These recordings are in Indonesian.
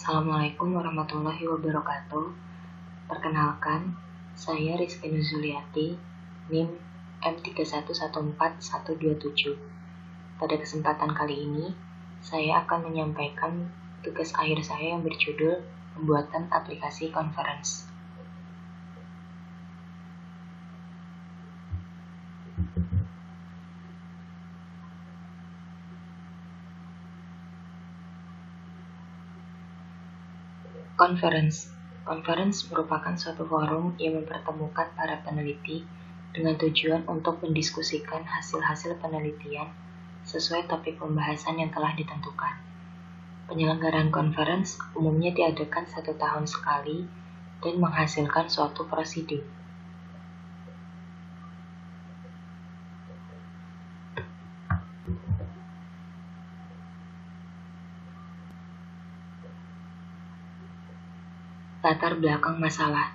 Assalamualaikum warahmatullahi wabarakatuh. Perkenalkan, saya Rizky Nuzuliati, NIM M3114127. Pada kesempatan kali ini, saya akan menyampaikan tugas akhir saya yang berjudul pembuatan aplikasi conference. Conference merupakan suatu forum yang mempertemukan para peneliti dengan tujuan untuk mendiskusikan hasil-hasil penelitian sesuai topik pembahasan yang telah ditentukan. Penyelenggaraan conference umumnya diadakan 1 tahun sekali dan menghasilkan suatu proseeding. Latar belakang masalah.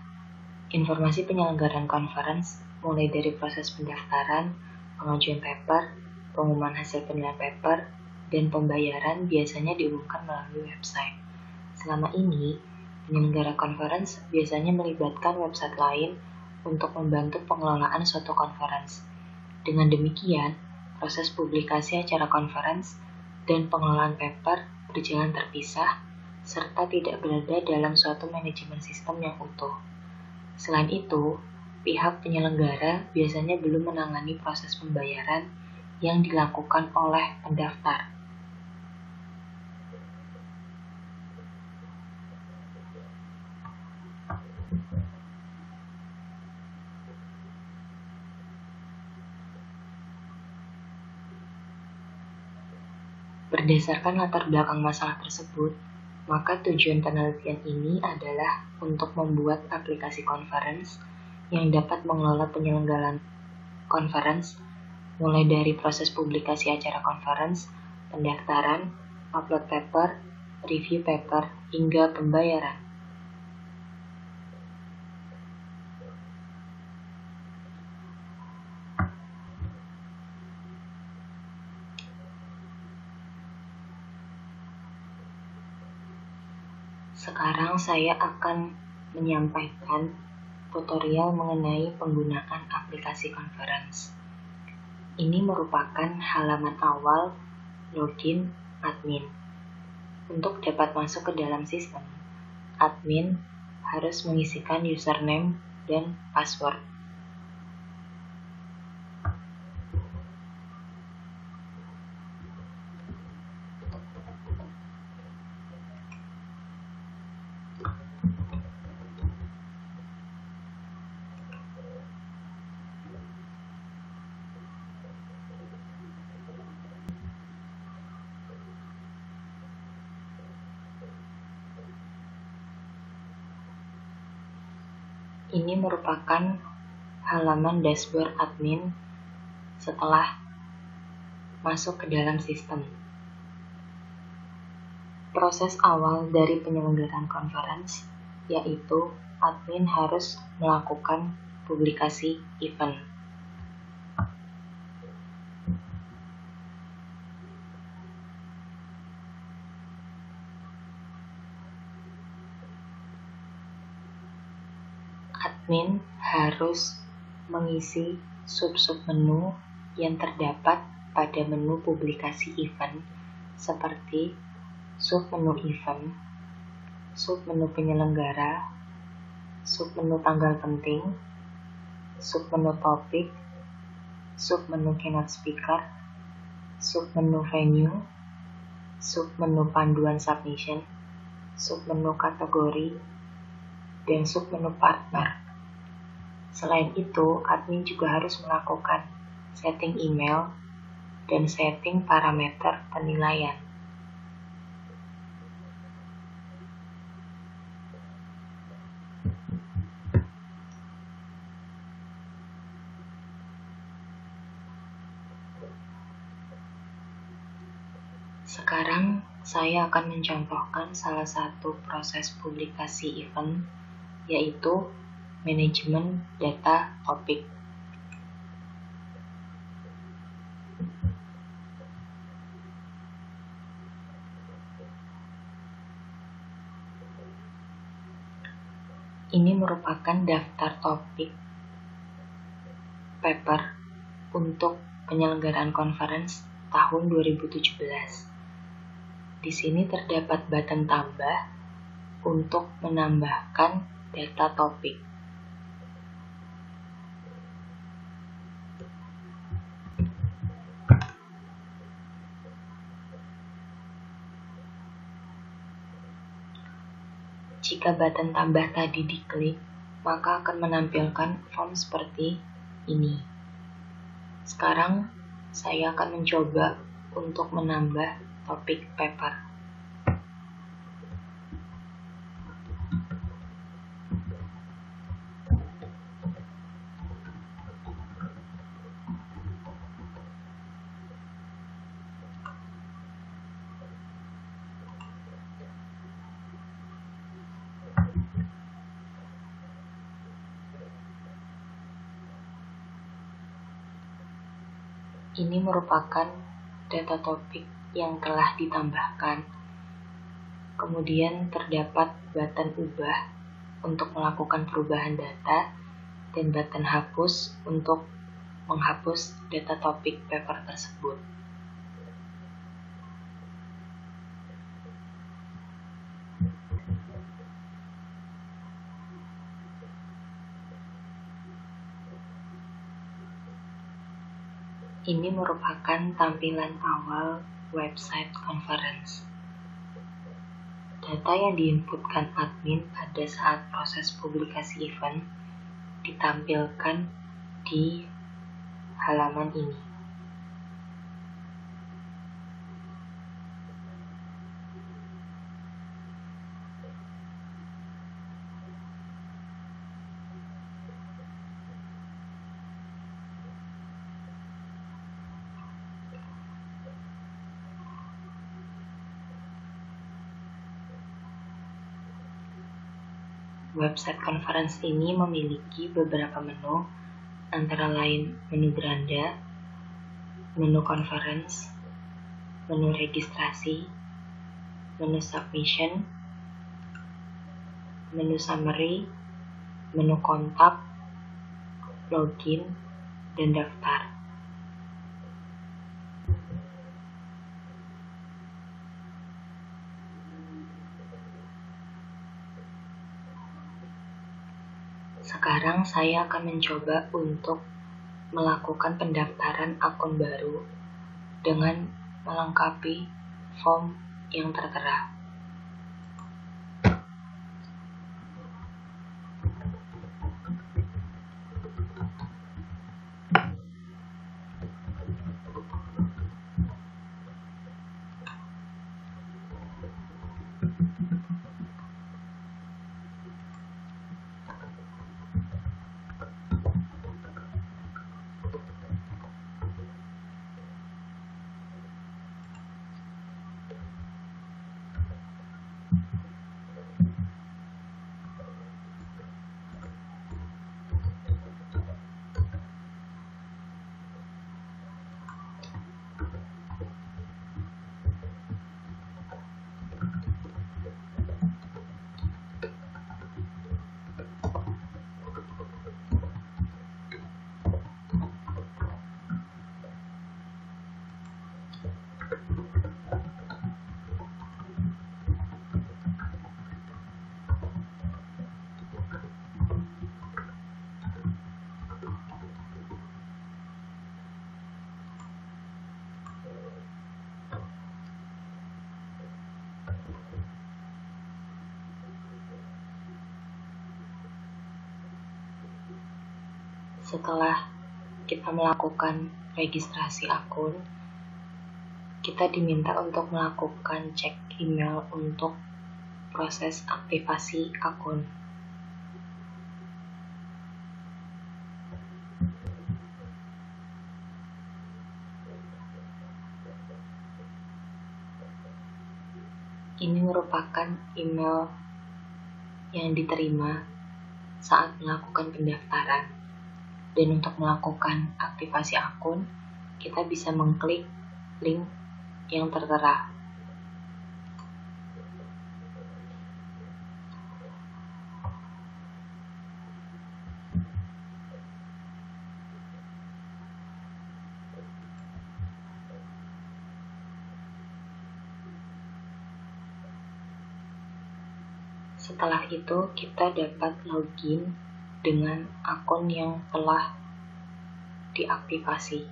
Informasi penyelenggaraan conference mulai dari proses pendaftaran, pengajuan paper, pengumuman hasil penilaian paper, dan pembayaran biasanya diumumkan melalui website. Selama ini, penyelenggara conference biasanya melibatkan website lain untuk membantu pengelolaan suatu conference. Dengan demikian, proses publikasi acara conference dan pengelolaan paper berjalan terpisah serta tidak berada dalam suatu manajemen sistem yang utuh. Selain itu, pihak penyelenggara biasanya belum menangani proses pembayaran yang dilakukan oleh pendaftar. Berdasarkan latar belakang masalah tersebut, maka tujuan penelitian ini adalah untuk membuat aplikasi conference yang dapat mengelola penyelenggaraan conference mulai dari proses publikasi acara conference, pendaftaran, upload paper, review paper, hingga pembayaran. Sekarang saya akan menyampaikan tutorial mengenai penggunaan aplikasi conference. Ini merupakan halaman awal login admin. Untuk dapat masuk ke dalam sistem, admin harus mengisikan username dan password. Ini merupakan halaman dashboard admin setelah masuk ke dalam sistem. Proses awal dari penyelenggaraan conference yaitu admin harus melakukan publikasi event. Admin harus mengisi sub-sub menu yang terdapat pada menu publikasi event seperti sub-menu event, sub-menu penyelenggara, sub-menu tanggal penting, sub-menu topik, sub-menu keynote speaker, sub-menu venue, sub-menu panduan submission, sub-menu kategori, dan sub-menu partner. Selain itu, admin juga harus melakukan setting email dan setting parameter penilaian. Sekarang saya akan mencontohkan salah satu proses publikasi event, yaitu manajemen data topik. Ini merupakan daftar topik paper untuk penyelenggaraan conference tahun 2017. Di sini terdapat button tambah untuk menambahkan data topik. Jika button tambah tadi diklik, maka akan menampilkan form seperti ini. Sekarang saya akan mencoba untuk menambah topik paper. Ini merupakan data topik yang telah ditambahkan. Kemudian terdapat button ubah untuk melakukan perubahan data dan button hapus untuk menghapus data topik paper tersebut. Ini merupakan tampilan awal website conference. Data yang diinputkan admin pada saat proses publikasi event ditampilkan di halaman ini. Website conference ini memiliki beberapa menu, antara lain menu beranda, menu conference, menu registrasi, menu submission, menu summary, menu kontak, login, dan daftar. Sekarang saya akan mencoba untuk melakukan pendaftaran akun baru dengan melengkapi form yang tertera. Setelah kita melakukan registrasi akun, kita diminta untuk melakukan cek email untuk proses aktivasi akun. Ini merupakan email yang diterima saat melakukan pendaftaran. Dan untuk melakukan aktivasi akun, kita bisa mengklik link yang tertera. Setelah itu, kita dapat login dengan akun yang telah diaktifasi.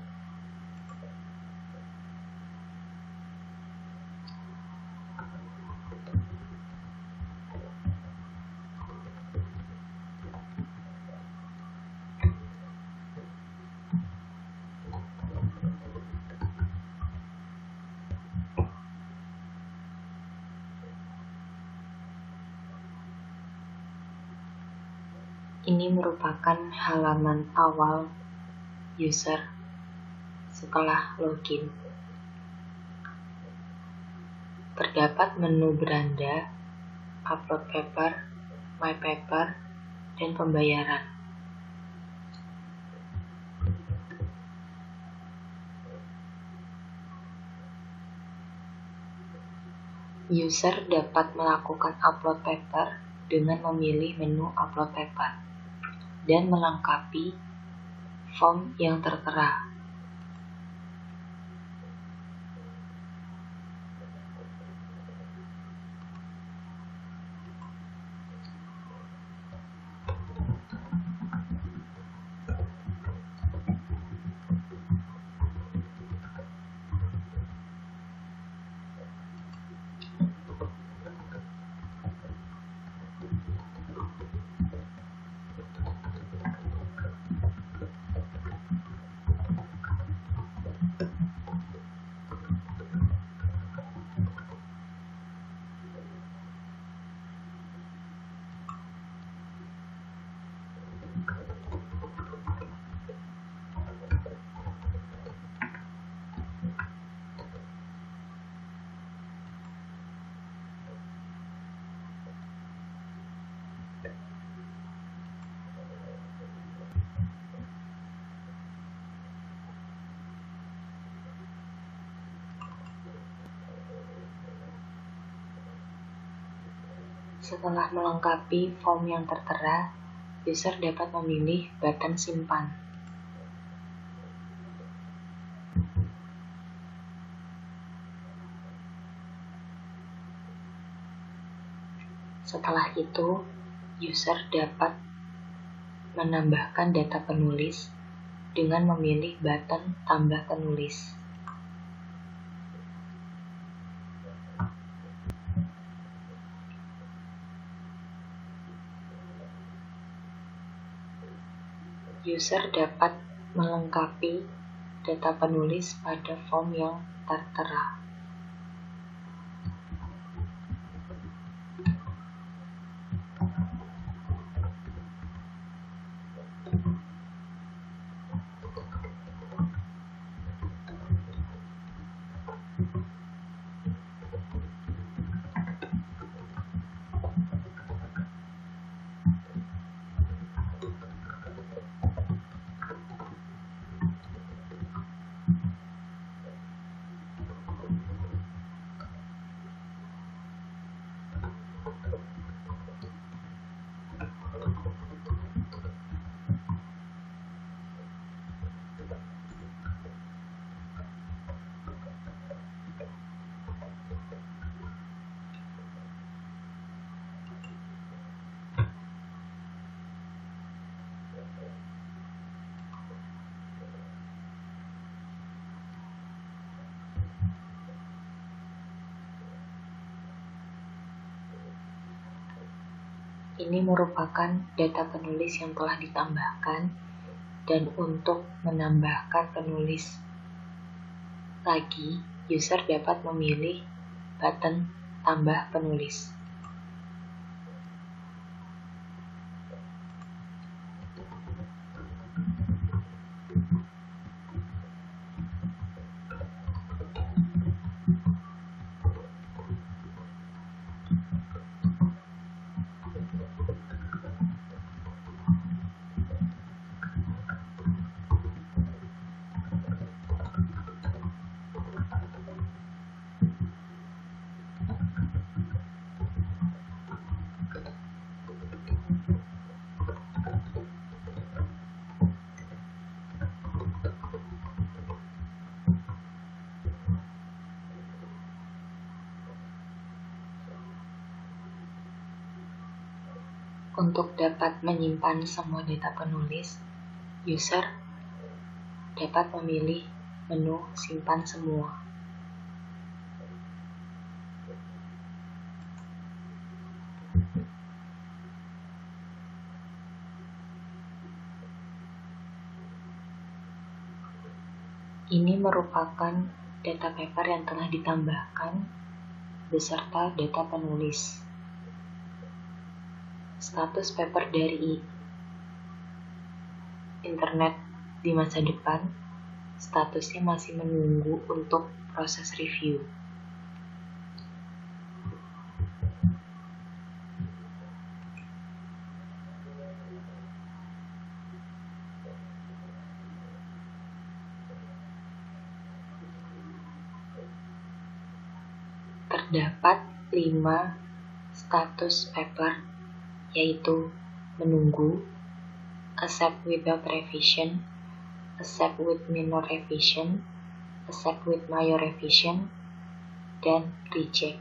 Ini merupakan halaman awal user setelah login. Terdapat menu beranda, upload paper, my paper, dan pembayaran. User dapat melakukan upload paper dengan memilih menu upload paper dan melengkapi form yang tertera. Setelah melengkapi form yang tertera, user dapat memilih button simpan. Setelah itu, user dapat menambahkan data penulis dengan memilih button tambah penulis. User dapat melengkapi data penulis pada form yang tertera. Ini merupakan data penulis yang telah ditambahkan, dan untuk menambahkan penulis lagi, user dapat memilih button tambah penulis. Untuk dapat menyimpan semua data penulis, user dapat memilih menu simpan semua. Ini merupakan data paper yang telah ditambahkan beserta data penulis. Status paper dari internet di masa depan, statusnya masih menunggu untuk proses review. Terdapat 5 status paper, yaitu menunggu, accept without revision, accept with minor revision, accept with major revision, dan reject.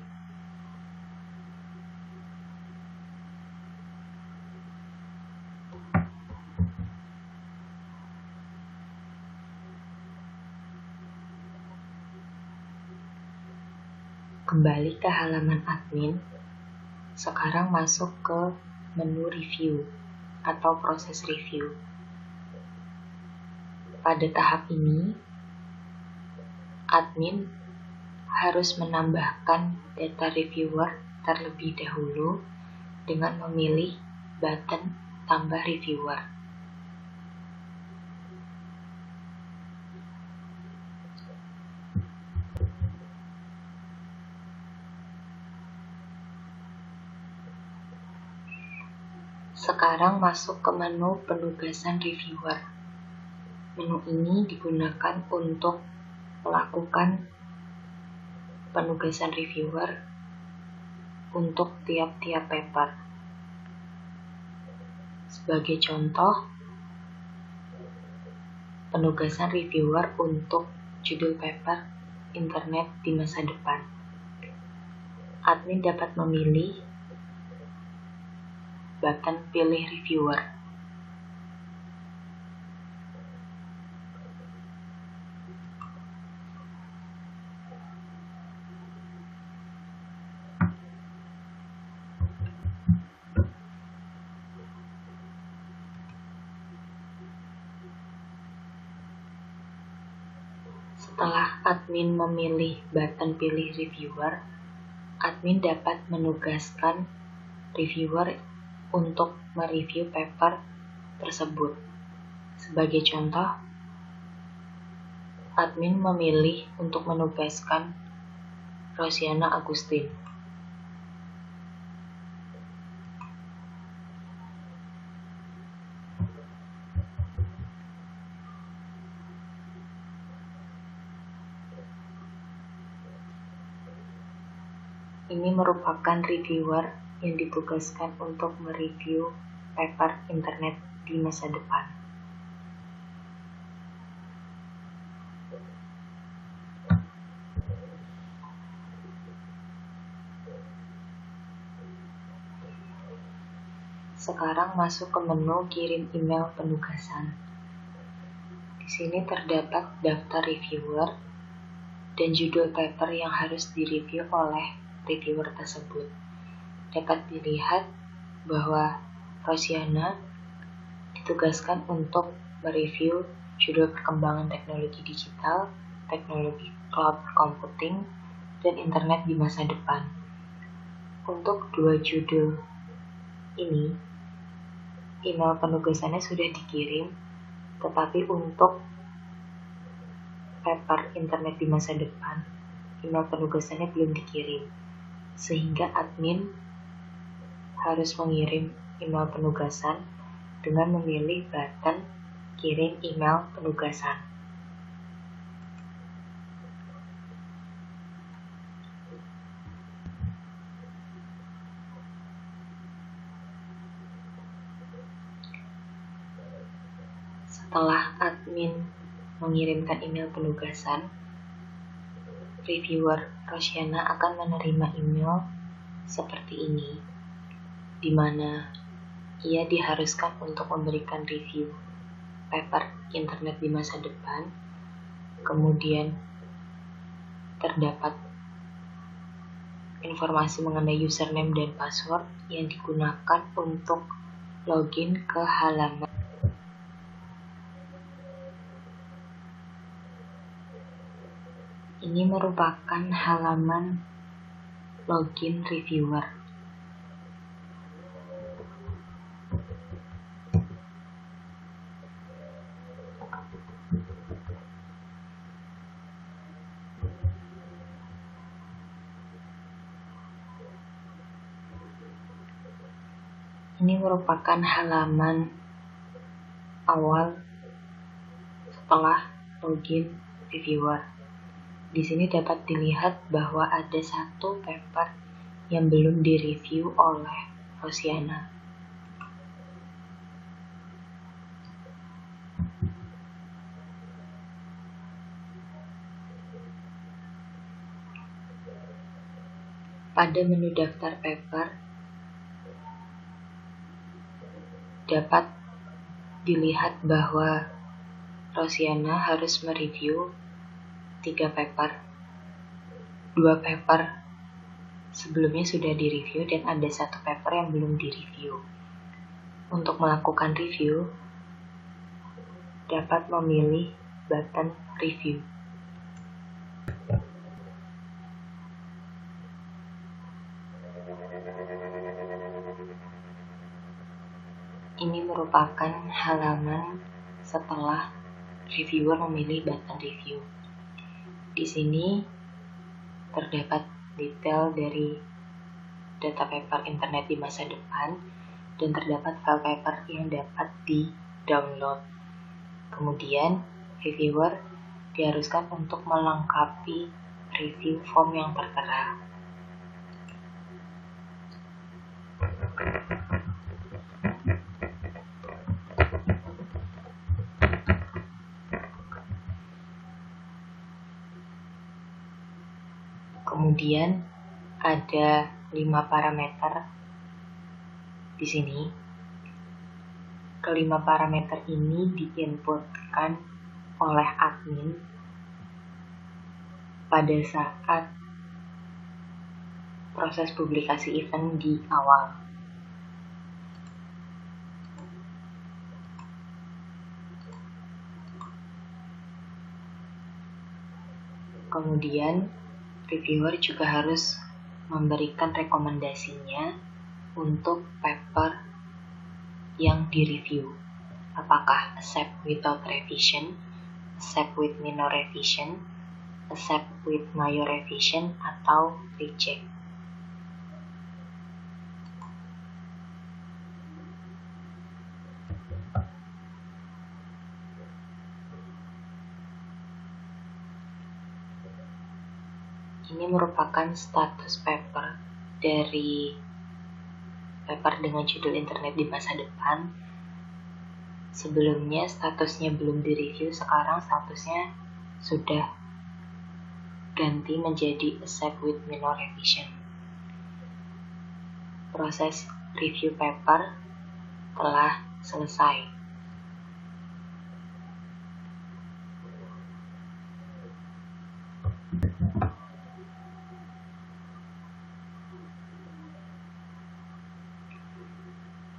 Kembali ke halaman admin, sekarang masuk ke menu review atau proses review. Pada tahap ini, admin harus menambahkan data reviewer terlebih dahulu dengan memilih button tambah reviewer. Sekarang masuk ke menu penugasan reviewer. Menu ini digunakan untuk melakukan penugasan reviewer untuk tiap-tiap paper. Sebagai contoh, penugasan reviewer untuk judul paper internet di masa depan. Admin dapat memilih button pilih reviewer. Setelah admin memilih button pilih reviewer, admin dapat menugaskan reviewer untuk mereview paper tersebut. Sebagai contoh, admin memilih untuk menugaskan Rosiana Agustin. Ini merupakan reviewer yang ditugaskan untuk mereview paper internet di masa depan. Sekarang masuk ke menu kirim email penugasan. Di sini terdapat daftar reviewer dan judul paper yang harus direview oleh reviewer tersebut. Dapat dilihat bahwa Rosiana ditugaskan untuk mereview judul perkembangan teknologi digital, teknologi cloud computing, dan internet di masa depan. Untuk 2 judul ini, email penugasannya sudah dikirim, tetapi untuk paper internet di masa depan, email penugasannya belum dikirim, sehingga admin harus mengirim email penugasan dengan memilih button kirim email penugasan. Setelah admin mengirimkan email penugasan, reviewer Rosiana akan menerima email seperti ini, di mana ia diharuskan untuk memberikan review paper internet di masa depan. Kemudian terdapat informasi mengenai username dan password yang digunakan untuk login ke halaman. Ini merupakan halaman login reviewer. Ini merupakan halaman awal setelah login reviewer. Di sini dapat dilihat bahwa ada satu paper yang belum direview oleh Rosiana. Pada menu daftar paper dapat dilihat bahwa Rosiana harus mereview 3 paper. 2 paper sebelumnya sudah direview dan ada 1 paper yang belum direview. Untuk melakukan review, dapat memilih button review. Ini merupakan halaman setelah reviewer memilih button review. Di sini terdapat detail dari data paper internet di masa depan dan terdapat file paper yang dapat di-download. Kemudian, reviewer diharuskan untuk melengkapi review form yang tertera. Kemudian ada 5 parameter di sini. Kelima parameter ini diinputkan oleh admin pada saat proses publikasi event di awal. Kemudian reviewer juga harus memberikan rekomendasinya untuk paper yang direview. Apakah accept without revision, accept with minor revision, accept with major revision, atau reject. Ini merupakan status paper dari paper dengan judul internet di masa depan. Sebelumnya statusnya belum direview, sekarang statusnya sudah ganti menjadi accept with minor revision. Proses review paper telah selesai.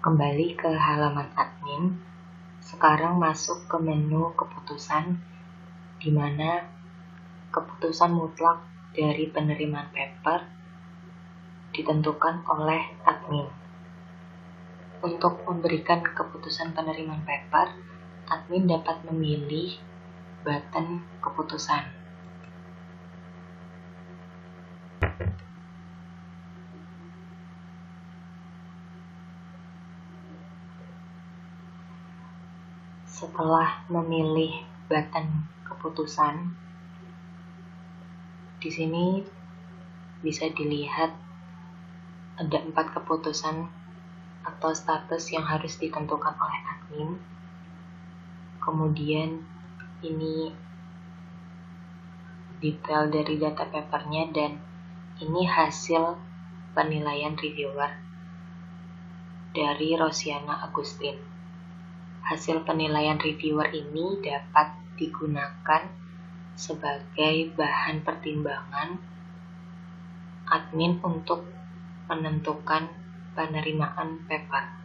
Kembali ke halaman admin. Sekarang masuk ke menu keputusan, di mana keputusan mutlak dari penerimaan paper ditentukan oleh admin. Untuk memberikan keputusan penerimaan paper, admin dapat memilih button keputusan. Setelah memilih button keputusan, di sini bisa dilihat ada 4 keputusan atau status yang harus ditentukan oleh admin. Kemudian ini detail dari data papernya dan ini hasil penilaian reviewer. dari Rosiana Agustin. Hasil penilaian reviewer ini dapat digunakan sebagai bahan pertimbangan admin untuk menentukan penerimaan paper.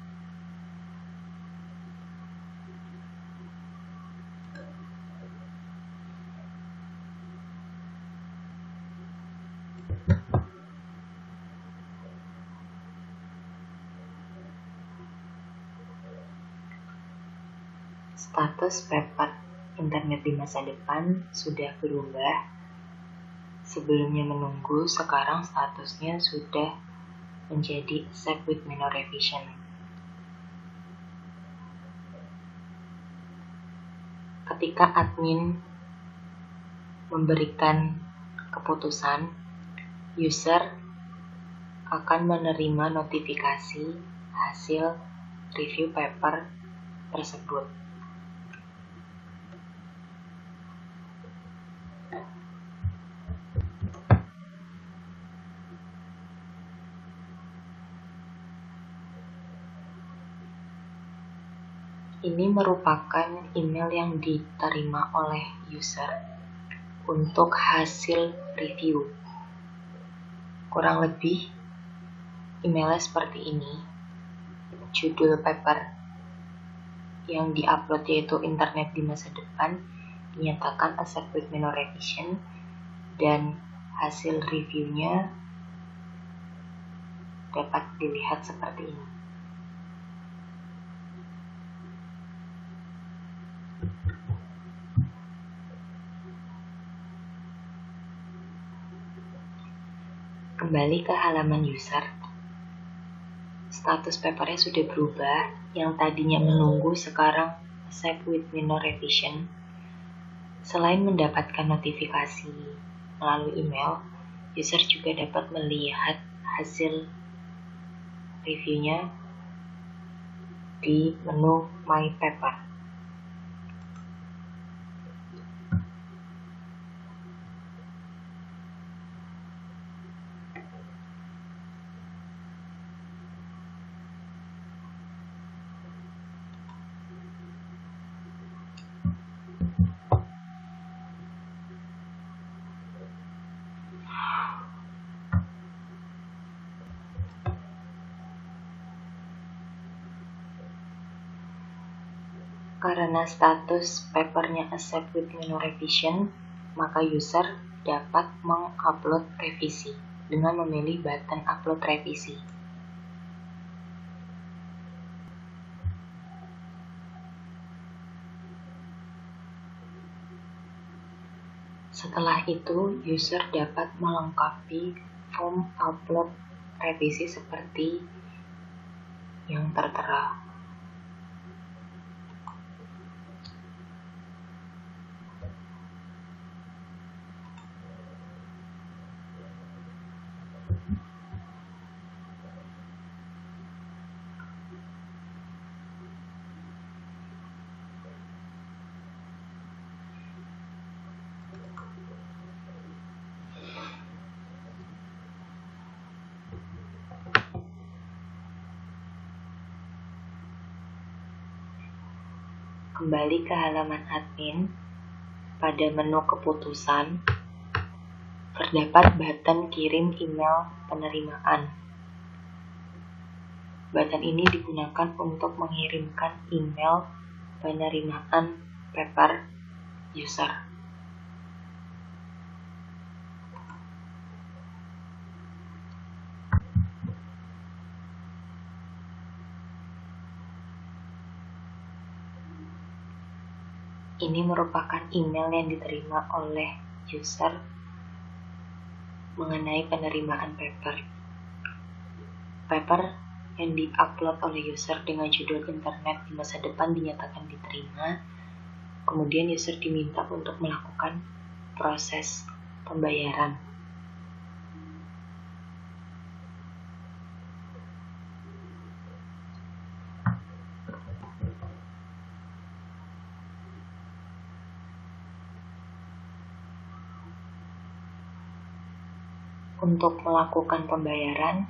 Status paper internet di masa depan sudah berubah. Sebelumnya menunggu, sekarang statusnya sudah menjadi accept with minor revision. Ketika admin memberikan keputusan, user akan menerima notifikasi hasil review paper tersebut. Ini merupakan email yang diterima oleh user untuk hasil review. Kurang lebih emailnya seperti ini. Judul paper yang diupload yaitu internet di masa depan dinyatakan accept with minor revision, dan hasil reviewnya dapat dilihat seperti ini. Kembali ke halaman user. Status papernya sudah berubah. Yang tadinya menunggu sekarang accept with minor revision. Selain mendapatkan notifikasi melalui email, user juga dapat melihat hasil reviewnya di menu My Paper. Karena status papernya accept with minor revision, maka user dapat mengupload revisi dengan memilih button upload revisi. Setelah itu, user dapat melengkapi form upload revisi seperti yang tertera. Kembali ke halaman admin, pada menu keputusan, terdapat button kirim email penerimaan. Button ini digunakan untuk mengirimkan email penerimaan paper user. Ini merupakan email yang diterima oleh user mengenai penerimaan paper. Paper yang diupload oleh user dengan judul internet di masa depan dinyatakan diterima. Kemudian user diminta untuk melakukan proses pembayaran. Untuk melakukan pembayaran,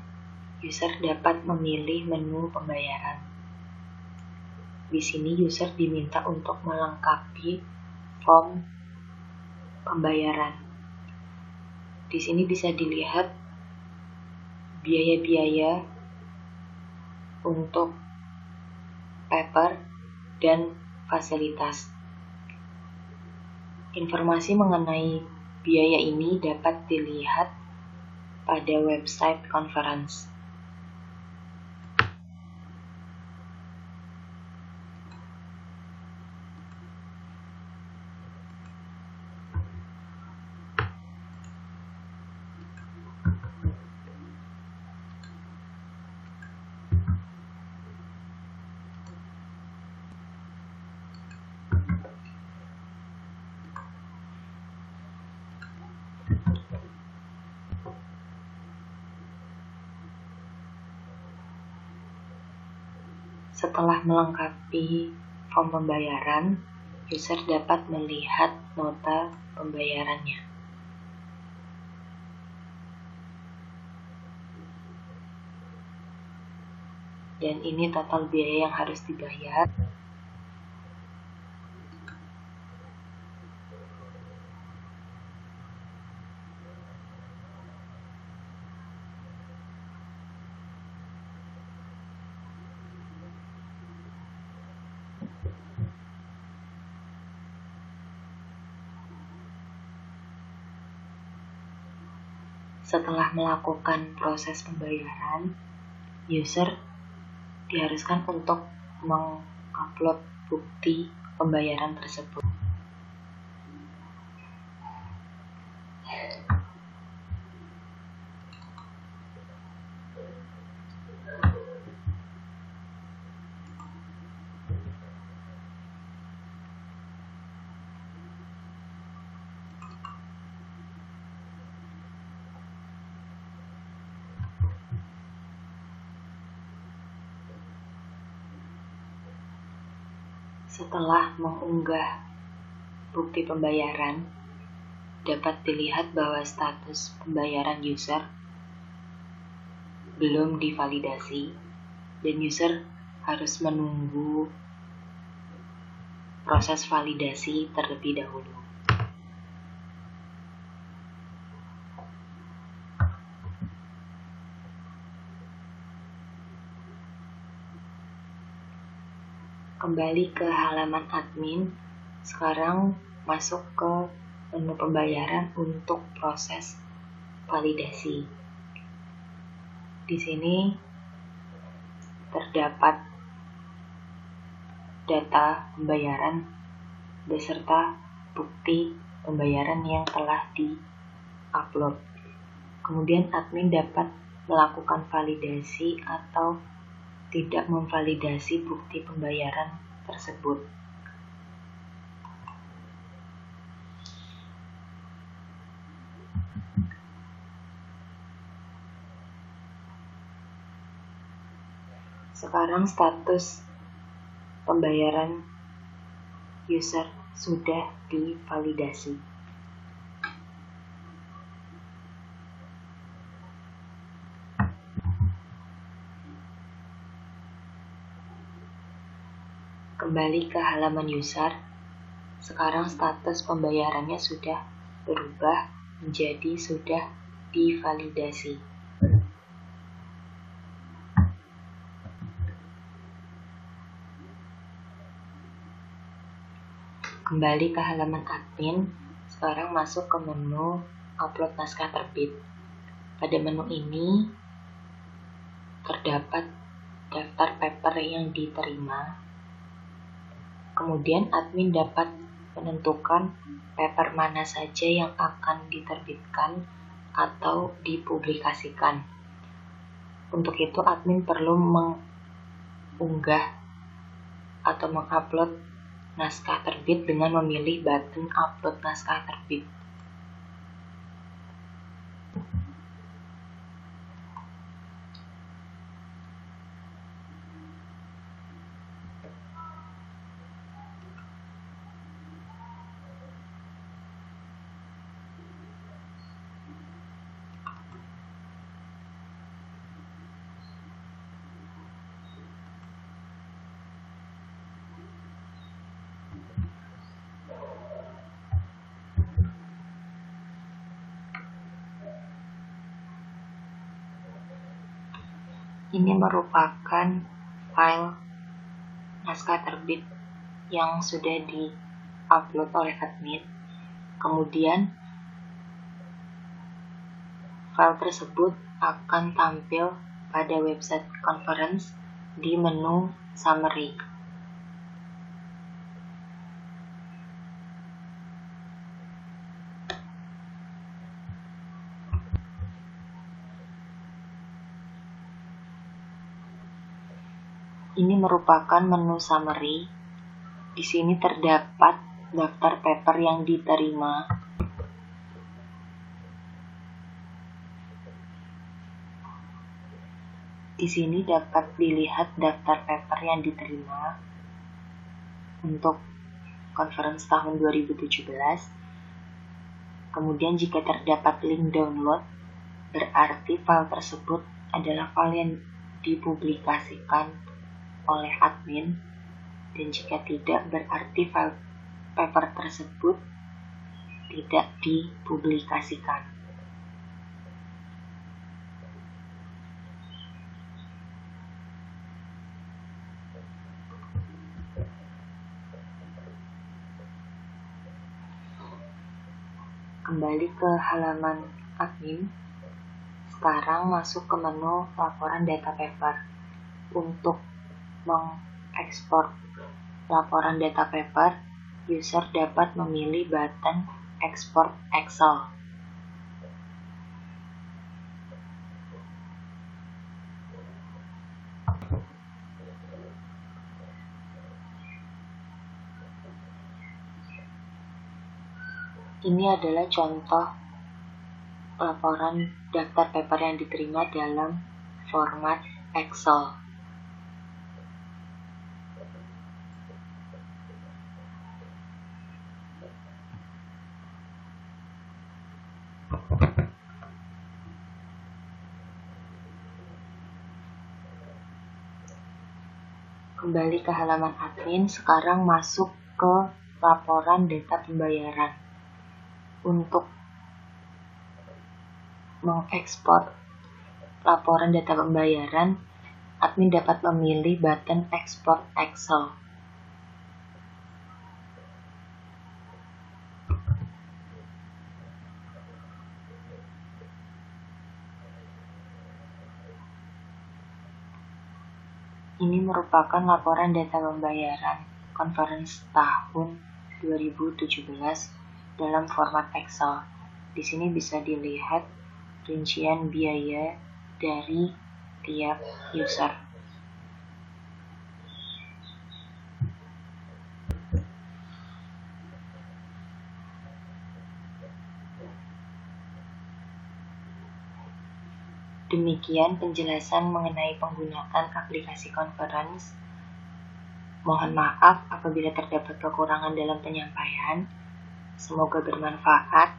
user dapat memilih menu pembayaran. Di sini user diminta untuk melengkapi form pembayaran. Di sini bisa dilihat biaya-biaya untuk paper dan fasilitas. Informasi mengenai biaya ini dapat dilihat pada website conference. Setelah melengkapi form pembayaran, user dapat melihat nota pembayarannya. Dan ini total biaya yang harus dibayar. Setelah melakukan proses pembayaran, user diharuskan untuk mengupload bukti pembayaran tersebut. Setelah mengunggah bukti pembayaran, dapat dilihat bahwa status pembayaran user belum divalidasi dan user harus menunggu proses validasi terlebih dahulu. Kembali ke halaman admin, sekarang masuk ke menu pembayaran untuk proses validasi. Di sini terdapat data pembayaran beserta bukti pembayaran yang telah di-upload. Kemudian admin dapat melakukan validasi atau tidak memvalidasi bukti pembayaran tersebut. Sekarang status pembayaran user sudah divalidasi. Kembali ke halaman user, sekarang status pembayarannya sudah berubah menjadi sudah divalidasi. Kembali ke halaman admin, sekarang masuk ke menu upload naskah terbit. Pada menu ini terdapat daftar paper yang diterima. Kemudian admin dapat menentukan paper mana saja yang akan diterbitkan atau dipublikasikan. Untuk itu admin perlu mengunggah atau mengupload naskah terbit dengan memilih button upload naskah terbit. Ini merupakan file naskah terbit yang sudah di-upload oleh admin. Kemudian file tersebut akan tampil pada website conference di menu summary. Ini merupakan menu summary. Di sini terdapat daftar paper yang diterima. Di sini dapat dilihat daftar paper yang diterima untuk conference tahun 2017. Kemudian jika terdapat link download, berarti file tersebut adalah file yang dipublikasikan oleh admin, dan jika tidak, berarti file paper tersebut tidak dipublikasikan. Kembali ke halaman admin. Sekarang masuk ke menu laporan data paper. Untuk mengekspor laporan data paper, user dapat memilih button Export Excel. Ini adalah contoh laporan daftar paper yang diterima dalam format Excel. Kembali ke halaman admin, sekarang masuk ke laporan data pembayaran. Untuk mengekspor laporan data pembayaran, admin dapat memilih button Export Excel. Ini merupakan laporan data pembayaran conference tahun 2017 dalam format Excel. Di sini bisa dilihat rincian biaya dari tiap user. Demikian penjelasan mengenai penggunaan aplikasi conference. Mohon maaf apabila terdapat kekurangan dalam penyampaian. Semoga bermanfaat.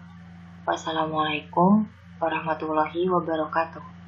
Wassalamualaikum warahmatullahi wabarakatuh.